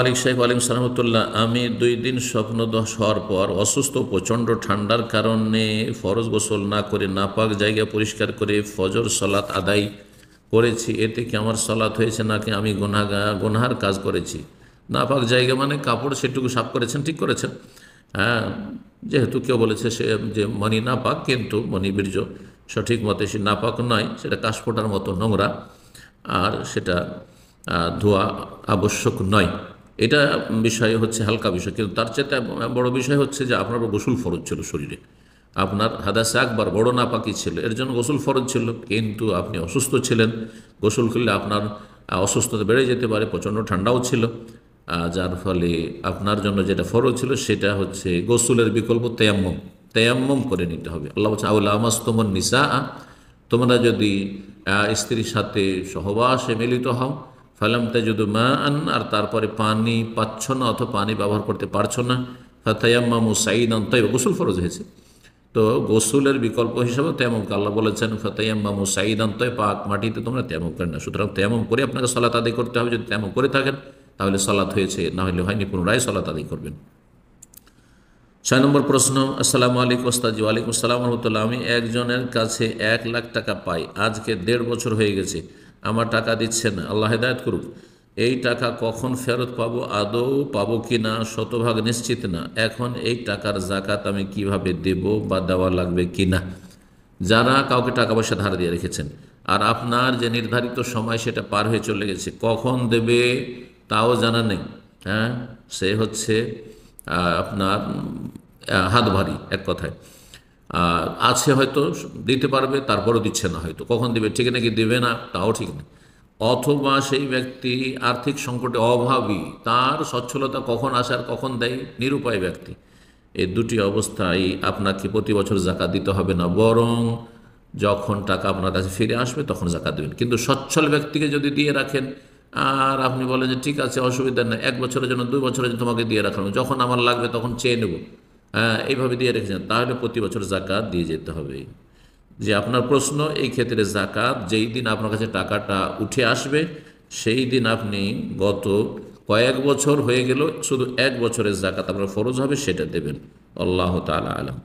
মালিক সাহেব আলিম সালামতুল্লাহ, আমি 2 দিন স্বপ্নদোষ হওয়ার পর অসুস্থ, প্রচণ্ড ঠান্ডার কারণে ফরজ গোসল না করে নাপাক জায়গা পরিষ্কার করে ফজর সলাত আদায় করেছি। এতে কি আমার সলাত হয়েছে নাকি আমি গুনহার কাজ করেছি? নাপাক জায়গা মানে কাপড়, সেটুকু সাফ করেছেন, ঠিক করেছেন। হ্যাঁ, যেহেতু কেউ বলেছে সে যে মনি নাপাক, কিন্তু মনি বীর্য সঠিক মতে সে নাপাক নয়, সেটা কাশফোঁটার মতো নোংরা, আর সেটা ধোয়া আবশ্যক নয়। এটা বিষয় হচ্ছে হালকা বিষয়, কিন্তু তার চেয়ে বড় বিষয় হচ্ছে যে আপনার গোসল ফরজ ছিল শরীরে, আপনার হাদাসে আকবার বড় নাপাকি ছিল, এর জন্য গোসল ফরজ ছিল, কিন্তু আপনি অসুস্থ ছিলেন। গোসল করলে আপনার অসুস্থতা বেড়ে যেতে পারে, প্রচণ্ড ঠান্ডাও ছিল, যার ফলে আপনার জন্য যেটা ফরজ ছিল সেটা হচ্ছে গোসলের বিকল্প তেয়াম্মম, তেয়াম্মম করে নিতে হবে। আল্লাহ বলছে আউলা আমাস্তমন নিসা, তোমরা যদি স্ত্রীর সাথে সহবাসে মিলিত হও, ফালাম তাজিদু মাআন, আর তারপরে পানি পাচ্ছ না অথবা পানি ব্যবহার করতে পারছো না, ফাতায়াম্মামু সাঈদান তাইয়্যিবা, গোসল ফরজ হয়েছে। তো গোসলের বিকল্প হিসাবে তেমন আল্লাহ বলেছেন ফাতায়াম্মামু সাঈদান তাইয়্যিবা, পাক মাটিতে তোমরা তেমন করেন না। সুতরাং তেমন করে আপনাকে সালাত আদায় করতে হবে। যদি তেমন করে থাকেন তাহলে সালাত হয়েছে, না হলে হয়নি, পুনরায় সালাত আদায় করবেন। 6 নম্বর প্রশ্ন। আসসালামু আলাইকুম ওস্তাদ। ওয়ালাইকুম আসসালাম রহমতুল্লাহ। আমি একজনের কাছে 1 লাখ টাকা পাই, আজকে 1.5 বছর হয়ে গেছে, আমার টাকা দিচ্ছে না, আল্লাহ হেদায়েত করুক। এই টাকা কখন ফেরত পাবো, আদৌ পাবো কি না শতভাগ নিশ্চিত না। এখন এই টাকার জাকাত আমি কিভাবে দেব বা দেওয়া লাগবে কি না? যারা কাউকে টাকা পয়সা ধার দিয়ে রেখেছেন আর আপনার যে নির্ধারিত সময় সেটা পার হয়ে চলে গেছে, কখন দেবে তাও জানা নেই, হ্যাঁ, সে হচ্ছে আপনার হাত ভারী, এক কথায়। আছে হয়তো দিতে পারবে, তারপরও দিচ্ছে না, হয়তো কখন দিবে ঠিক নাকি দিবে না তাও ঠিক নেই। অথবা সেই ব্যক্তি আর্থিক সংকটে অভাবী, তার সচ্ছলতা কখন আসে আর কখন দেয়, নিরুপায় ব্যক্তি। এই দুটি অবস্থায় আপনাকে প্রতি বছর জাকাত দিতে হবে না, বরং যখন টাকা আপনার কাছে ফিরে আসবে তখন জাকাত দেবেন। কিন্তু সচ্ছল ব্যক্তিকে যদি দিয়ে রাখেন আর আপনি বলেন যে ঠিক আছে অসুবিধা নেই, 1 বছরের জন্য 2 বছরের জন্য তোমাকে দিয়ে রাখলাম, যখন আমার লাগবে তখন চেয়ে নেব, এইভাবে দিয়ে রেখেছেন, তাহলে প্রতি বছর জাকাত দিয়ে যেতে হবে। যে আপনার প্রশ্ন, এই ক্ষেত্রে জাকাত যেই দিন আপনার কাছে টাকাটা উঠে আসবে সেই দিন আপনি গত কয়েক বছর হয়ে গেল শুধু 1 বছরের জাকাত আপনার ফরজ হবে, সেটা দেবেন। আল্লাহ তাআলা আলাম।